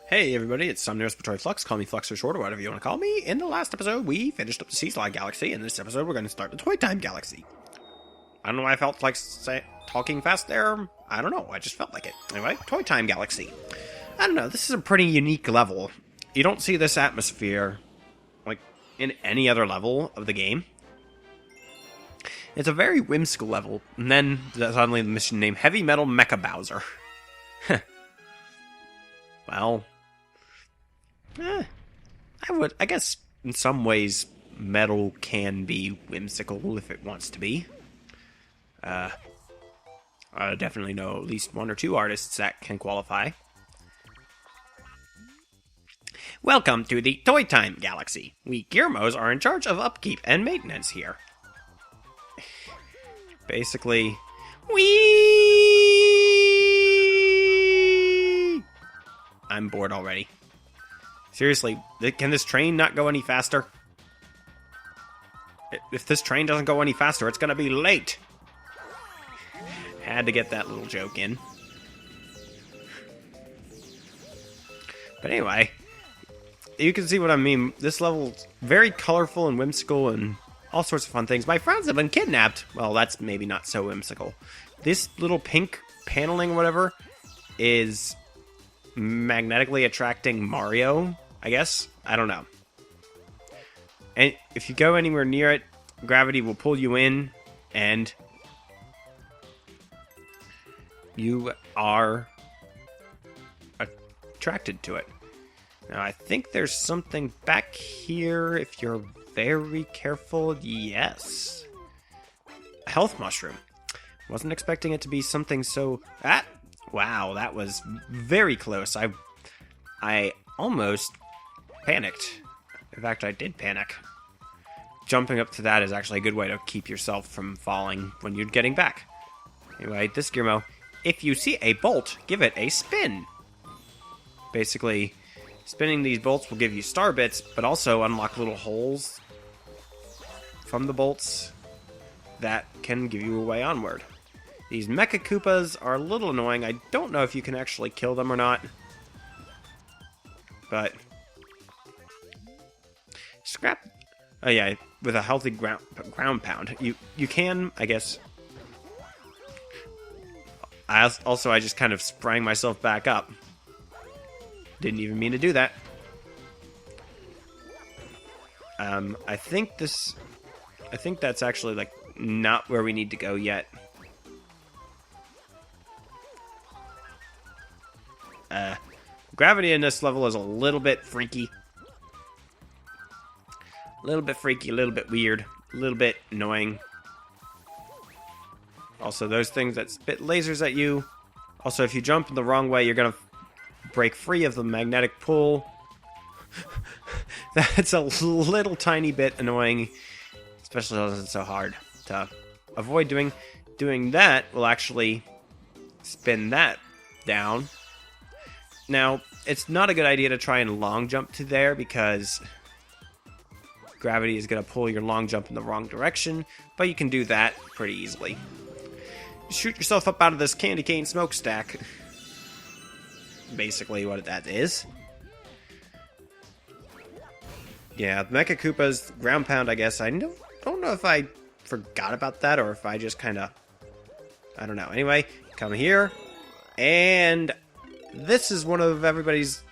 Hey everybody, it's Somnius Patrol Flux, call me Flux or short or whatever you want to call me. In the last episode, we finished up the Sea Slide Galaxy. In this episode, we're going to start the Toy Time Galaxy. I don't know why I felt like talking fast there. I don't know, I just felt like it. Anyway, Toy Time Galaxy. I don't know, this is a pretty unique level. You don't see this atmosphere, like, in any other level of the game. It's a very whimsical level, and then suddenly the mission named Heavy Metal Mecha Bowser. Well... I guess in some ways metal can be whimsical if it wants to be. I definitely know at least one or two artists that can qualify. Welcome to the Toy Time Galaxy. We Gearmos are in charge of upkeep and maintenance here. Basically, I'm bored already. Seriously, can this train not go any faster? If this train doesn't go any faster, it's gonna be late. Had to get that little joke in. But anyway, you can see what I mean. This level's very colorful and whimsical and all sorts of fun things. My friends have been kidnapped. Well, that's maybe not so whimsical. This little pink paneling or whatever is magnetically attracting Mario, I guess? I don't know. And if you go anywhere near it, gravity will pull you in, and you are attracted to it. Now, I think there's something back here if you're very careful. Yes. A health mushroom. Wasn't expecting it to be something so... Wow, that was very close. I almost panicked. In fact, I did panic. Jumping up to that is actually a good way to keep yourself from falling when you're getting back. Anyway, this Gearmo, if you see a bolt, give it a spin. Basically, spinning these bolts will give you star bits, but also unlock little holes from the bolts that can give you a way onward. These Mecha Koopas are a little annoying. I don't know if you can actually kill them or not. But... Scrap... Oh yeah, with a healthy ground pound. You can, I guess... I just kind of sprang myself back up. Didn't even mean to do that. I think that's actually, like, not where we need to go yet. Gravity in this level is a little bit freaky. A little bit freaky, a little bit weird, a little bit annoying. Also, those things that spit lasers at you. Also, if you jump in the wrong way, you're gonna break free of the magnetic pull. That's a little tiny bit annoying, especially because it's so hard to avoid doing. Doing that will actually spin that down. Now, it's not a good idea to try and long jump to there because gravity is going to pull your long jump in the wrong direction, but you can do that pretty easily. Shoot yourself up out of this candy cane smokestack. Basically what that is. Yeah, Mecha Koopa's ground pound, I guess. I don't know if I forgot about that or if I just kind of... I don't know. Anyway, come here, and... This is one of everybody's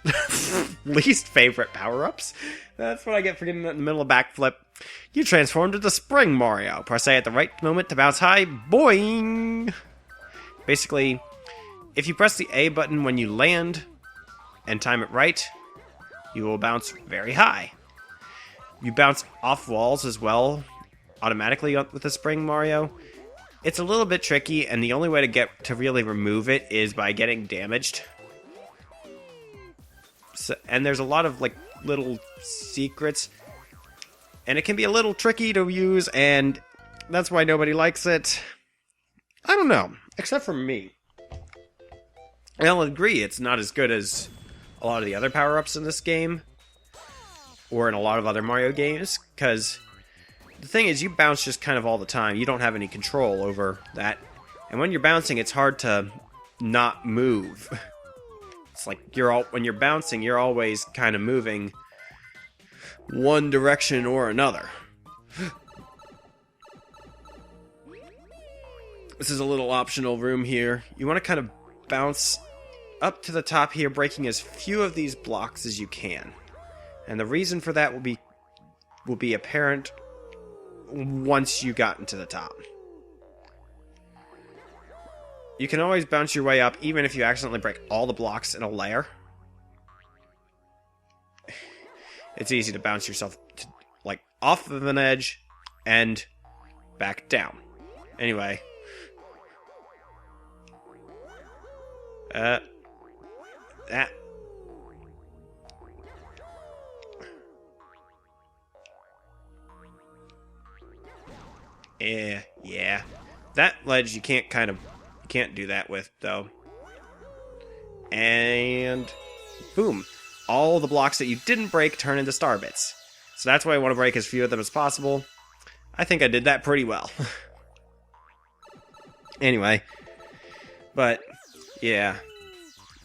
least favorite power-ups. That's what I get for getting in the middle of backflip. You transformed into Spring Mario. Press A at the right moment to bounce high. Boing! Basically, if you press the A button when you land and time it right, you will bounce very high. You bounce off walls as well, automatically with the Spring Mario. It's a little bit tricky, and the only way to really remove it is by getting damaged. So, and there's a lot of like little secrets, and it can be a little tricky to use, and that's why nobody likes it. I don't know, except for me. I'll agree it's not as good as a lot of the other power-ups in this game, or in a lot of other Mario games, because the thing is, you bounce just kind of all the time. You don't have any control over that, and when you're bouncing, it's hard to not move. bounce. Like, when you're bouncing, you're always kind of moving one direction or another. This is a little optional room here. You want to kind of bounce up to the top here, breaking as few of these blocks as you can. And the reason for that will be apparent once you got into the top. You can always bounce your way up, even if you accidentally break all the blocks in a layer. It's easy to bounce yourself like off of an edge and back down. Anyway. That. Yeah. That ledge you can't do that with, though. And boom. All the blocks that you didn't break turn into star bits. So that's why I want to break as few of them as possible. I think I did that pretty well. Anyway. But, yeah.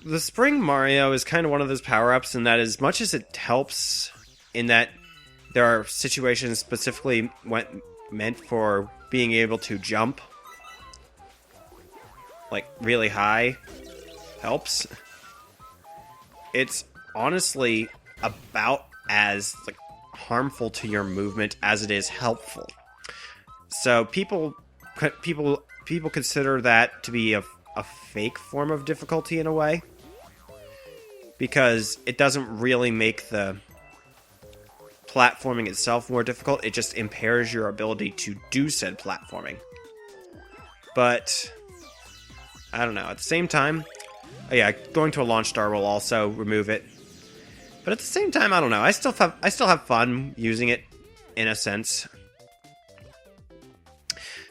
The Spring Mario is kind of one of those power-ups in that as much as it helps in that there are situations specifically meant for being able to jump like really high helps. It's honestly about as like harmful to your movement as it is helpful. So people consider that to be a fake form of difficulty in a way, because it doesn't really make the platforming itself more difficult. It just impairs your ability to do said platforming. But I don't know. At the same time, yeah, going to a launch star will also remove it. But at the same time, I don't know. I still have fun using it in a sense.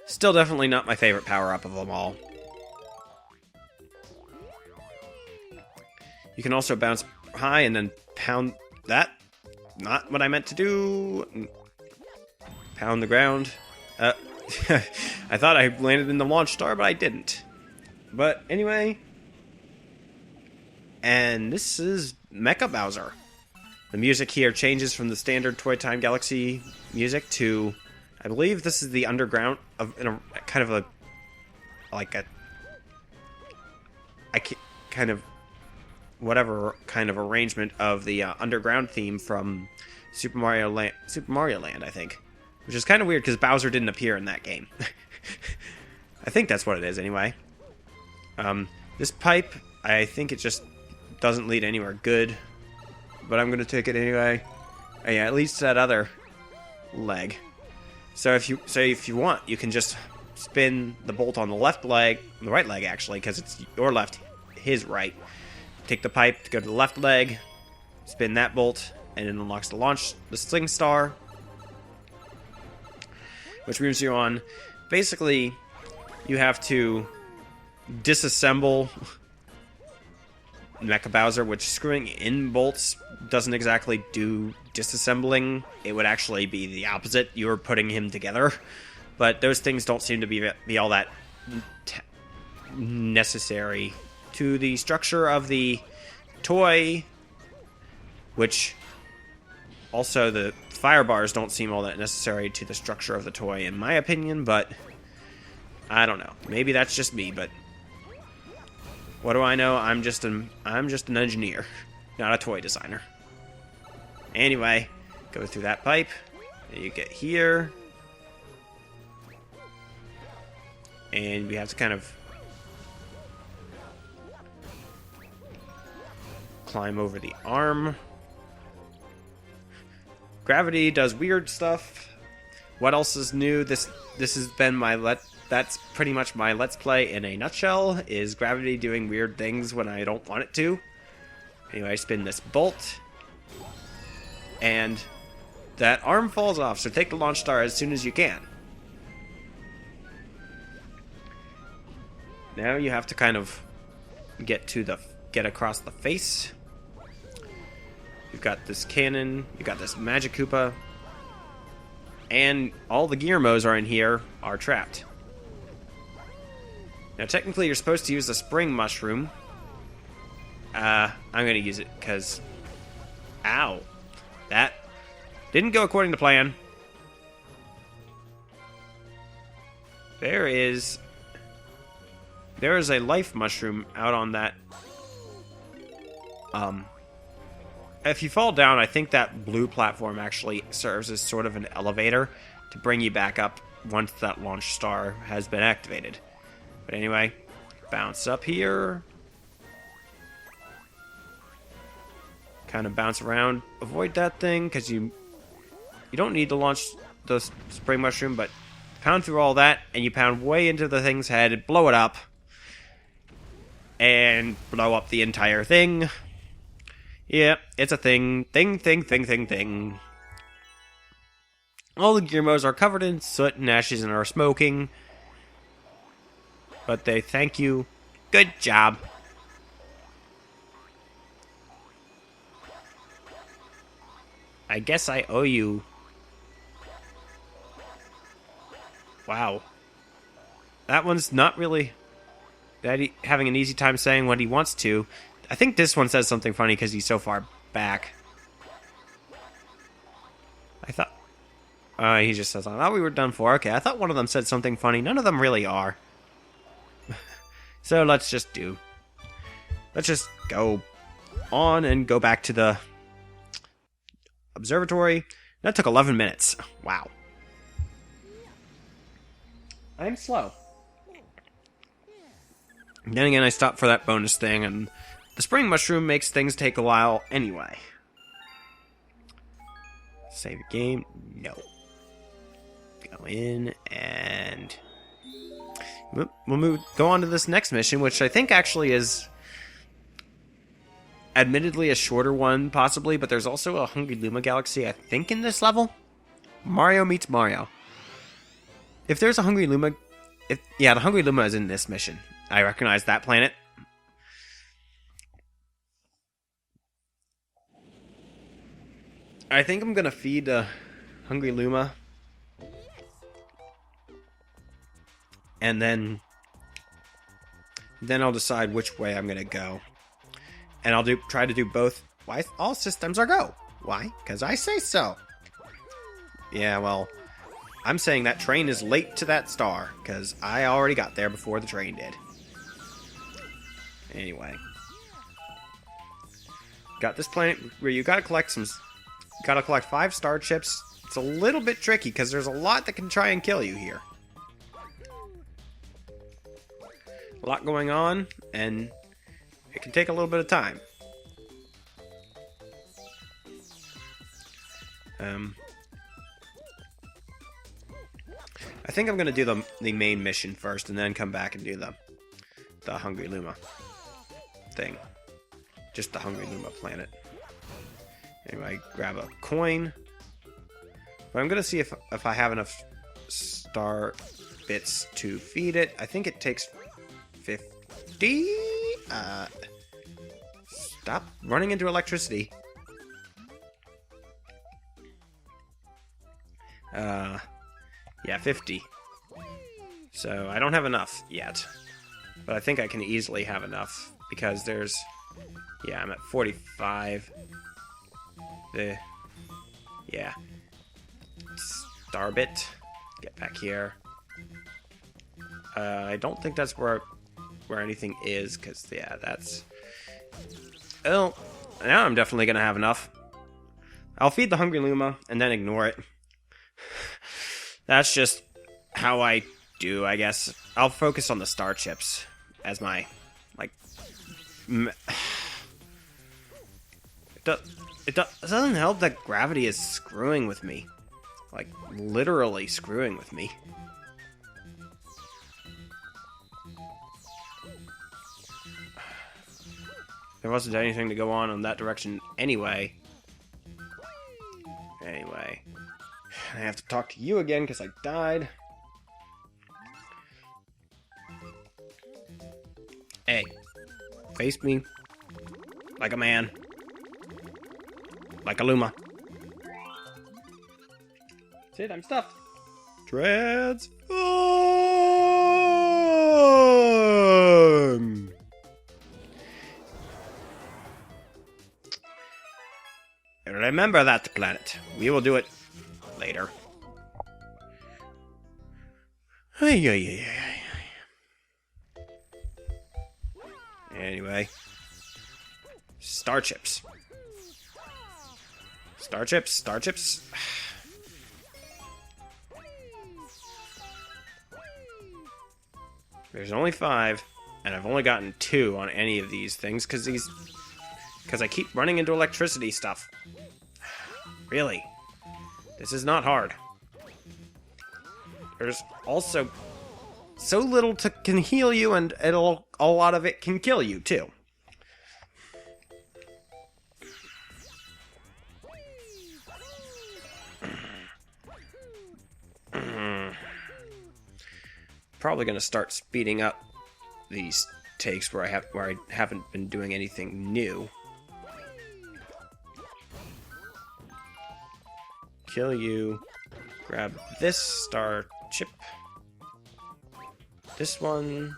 Still definitely not my favorite power-up of them all. You can also bounce high and then pound that. Not what I meant to do. Pound the ground. I thought I landed in the launch star, but I didn't. But anyway. And this is Mecha Bowser. The music here changes from the standard Toy Time Galaxy music to, I believe this is the underground in a kind of a whatever kind of arrangement of the underground theme from Super Mario Land, I think. Which is kind of weird because Bowser didn't appear in that game. I think that's what it is anyway. This pipe, I think it just doesn't lead anywhere good. But I'm going to take it anyway. Oh, yeah, it leads to that other leg. So if you want, you can just spin the bolt on the left leg, the right leg actually, because it's your left, his right. Take the pipe to go to the left leg, spin that bolt, and it unlocks the Sling Star, which moves you on. Basically, you have to disassemble Mecha Bowser, which screwing in bolts doesn't exactly do disassembling. It would actually be the opposite. You're putting him together. But those things don't seem to be all that necessary to the structure of the toy, which also the fire bars don't seem all that necessary to the structure of the toy, in my opinion, but I don't know. Maybe that's just me, but what do I know? I'm just an engineer, not a toy designer. Anyway, go through that pipe. You get here. And we have to kind of climb over the arm. Gravity does weird stuff. What else is new? This has been that's pretty much my Let's Play in a nutshell, is gravity doing weird things when I don't want it to. Anyway, I spin this bolt, and that arm falls off, so take the launch star as soon as you can. Now you have to kind of get across the face. You've got this cannon, you've got this Magic Koopa, and all the Gearmos are in here are trapped. Now technically you're supposed to use the spring mushroom I'm gonna use it because... Ow. That didn't go according to plan. There is a life mushroom out on that. If you fall down, I think that blue platform actually serves as sort of an elevator to bring you back up once that launch star has been activated. But anyway, bounce up here. Kind of bounce around. Avoid that thing, because you don't need to launch the spring mushroom, but pound through all that, and you pound way into the thing's head, blow it up, and blow up the entire thing. Yeah, it's a thing. Thing. All the gear modes are covered in soot and ashes and are smoking. But they thank you. Good job. I guess I owe you. Wow. That one's not really having an easy time saying what he wants to. I think this one says something funny because he's so far back. I thought... he just says, I thought we were done for. Okay, I thought one of them said something funny. None of them really are. So let's just go on and go back to the observatory. That took 11 minutes. Wow. I'm slow. And then again, I stopped for that bonus thing, and the spring mushroom makes things take a while anyway. Save the game. No. Go in, and we'll go on to this next mission, which I think actually is admittedly a shorter one, possibly, but there's also a Hungry Luma Galaxy, I think, in this level. Mario meets Mario. If there's a Hungry Luma... yeah, the Hungry Luma is in this mission. I recognize that planet. I think I'm gonna feed Hungry Luma. And then I'll decide which way I'm gonna go. And I'll try to do both. Why? All systems are go. Why? Because I say so. Yeah, well, I'm saying that train is late to that star, because I already got there before the train did. Anyway. Got this planet where you gotta collect 5 star chips. It's a little bit tricky, because there's a lot that can try and kill you here. A lot going on, and it can take a little bit of time. I think I'm going to do the main mission first, and then come back and do the Hungry Luma thing. Just the Hungry Luma planet. Anyway, grab a coin. But I'm going to see if I have enough star bits to feed it. I think it takes 50? Stop running into electricity. Yeah, 50. So, I don't have enough yet. But I think I can easily have enough, because there's... yeah, I'm at 45. Yeah. Starbit. Get back here. I don't think that's where anything is, because, yeah, that's... well, now I'm definitely going to have enough. I'll feed the Hungry Luma, and then ignore it. That's just how I do, I guess. I'll focus on the star chips as my, like... It doesn't help that gravity is screwing with me. Like, literally screwing with me. There wasn't anything to go on in that direction anyway. Anyway. I have to talk to you again because I died. Hey. Face me. Like a man. Like a Luma. That's it, I'm stuffed. Transform! Remember that, planet. We will do it later. Anyway. Star chips. Star chips, star chips. There's only 5, and I've only gotten 2 on any of these things because I keep running into electricity stuff. Really, this is not hard. There's also so little can heal you, and a lot of it can kill you too. Probably gonna start speeding up these takes where I haven't been doing anything new. Kill you. Grab this star chip. This one.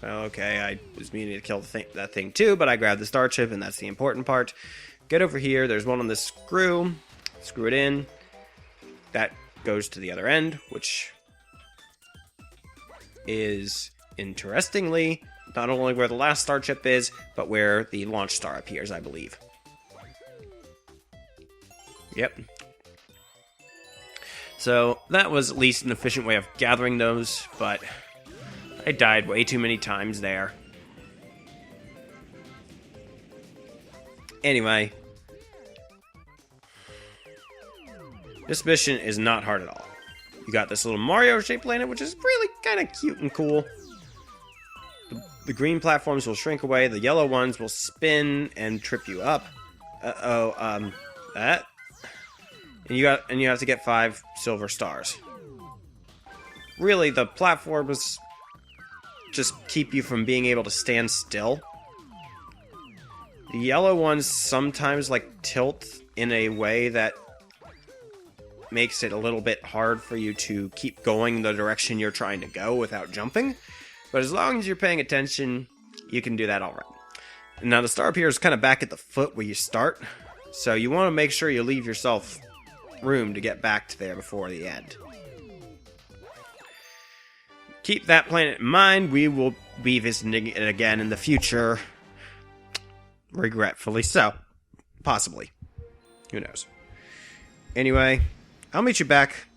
Okay, I was meaning to kill that thing too, but I grabbed the star chip, and that's the important part. Get over here. There's one on this screw. Screw it in. That goes to the other end, which is, interestingly, not only where the last star chip is, but where the launch star appears, I believe. Yep. So, that was at least an efficient way of gathering those, but I died way too many times there. Anyway. This mission is not hard at all. You got this little Mario-shaped planet, which is really kind of cute and cool. The green platforms will shrink away, the yellow ones will spin and trip you up. That. And you have to get 5 silver stars. Really, the platforms just keep you from being able to stand still. The yellow ones sometimes tilt in a way that makes it a little bit hard for you to keep going the direction you're trying to go without jumping. But as long as you're paying attention, you can do that all right. Now the star appears kind of back at the foot where you start, so you want to make sure you leave yourself room to get back to there before the end. Keep that planet in mind. We will be visiting it again in the future. Regretfully so. Possibly. Who knows. Anyway, I'll meet you back.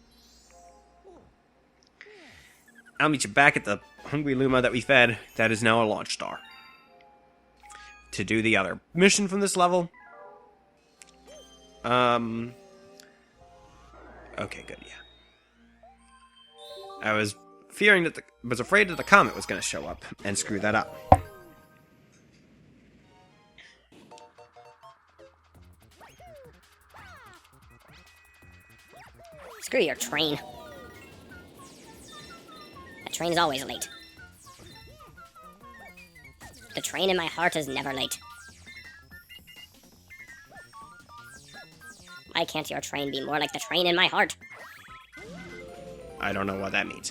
I'll meet you back at the hungry Luma that we fed. That is now a launch star. To do the other mission from this level. Okay, good, yeah. I was afraid that the comet was going to show up and screw that up. Screw your train. The train is always late. The train in my heart is never late. Why can't your train be more like the train in my heart? I don't know what that means.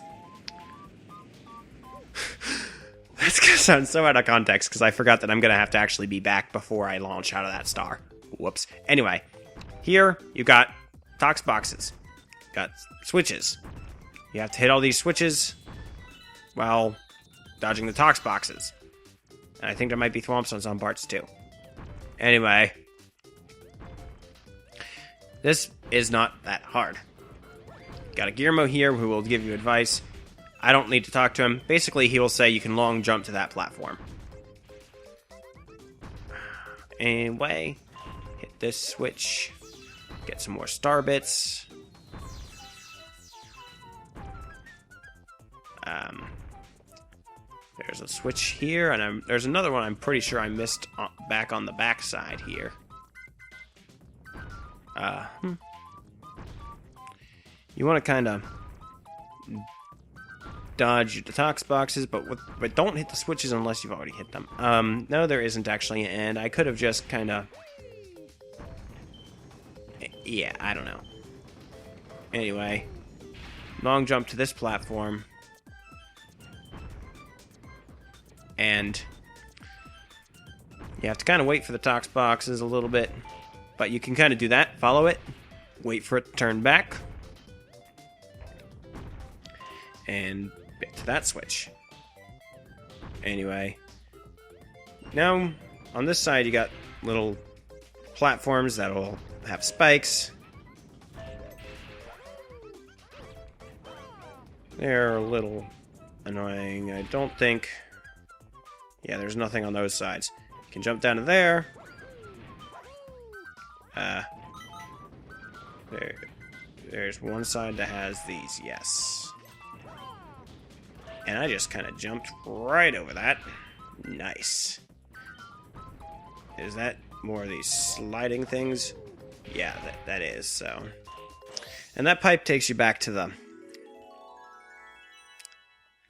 That's gonna sound so out of context because I forgot that I'm gonna have to actually be back before I launch out of that star. Whoops. Anyway, here you got tox boxes. Got switches. You have to hit all these switches while dodging the tox boxes. And I think there might be thwomps on some parts too. Anyway, this is not that hard. Got a Guillermo here who will give you advice. I don't need to talk to him. Basically, he will say you can long jump to that platform. Anyway, hit this switch. Get some more star bits. There's a switch here, and there's another one I'm pretty sure I missed back on the back side here. You want to kind of dodge the tox boxes, but don't hit the switches unless you've already hit them. No, there isn't actually, and I could have just kind of... Yeah, I don't know. Anyway, long jump to this platform. And You have to kind of wait for the tox boxes a little bit. But you can kind of do that. Follow it. Wait for it to turn back. And get to that switch. Anyway. Now, on this side, you got little platforms that'll have spikes. They're a little annoying. I don't think... Yeah, there's nothing on those sides. You can jump down to there. There's one side that has these, yes. And I just kind of jumped right over that. Nice. Is that more of these sliding things? Yeah, that is, so. And that pipe takes you back to the...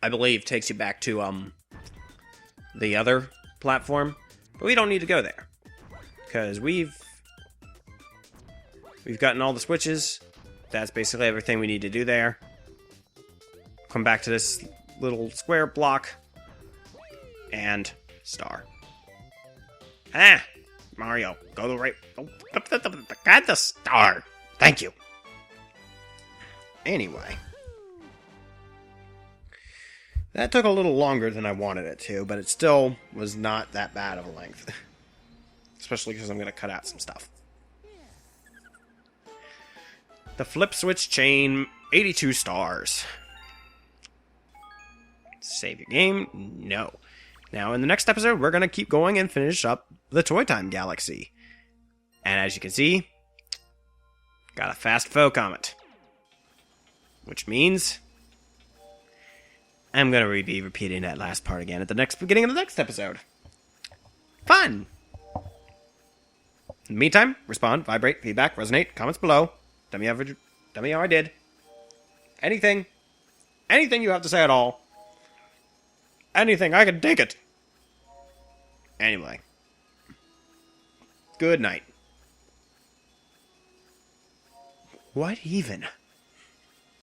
I believe takes you back to, the other platform. But we don't need to go there. Because we've gotten all the switches. That's basically everything we need to do there. Come back to this little square block. And star. Ah! Mario, go the right... Got the star! Thank you. Anyway. That took a little longer than I wanted it to, but it still was not that bad of a length. Especially because I'm going to cut out some stuff. The flip switch chain, 82 stars. Save your game? No. Now, in the next episode, we're going to keep going and finish up the Toy Time Galaxy. And as you can see, got a fast foe comet. Which means I'm going to be repeating that last part again at the beginning of the next episode. Fun! In the meantime, respond, vibrate, feedback, resonate, comments below. Tell me how I did. Anything you have to say at all. Anything, I can take it. Anyway. Good night. What even?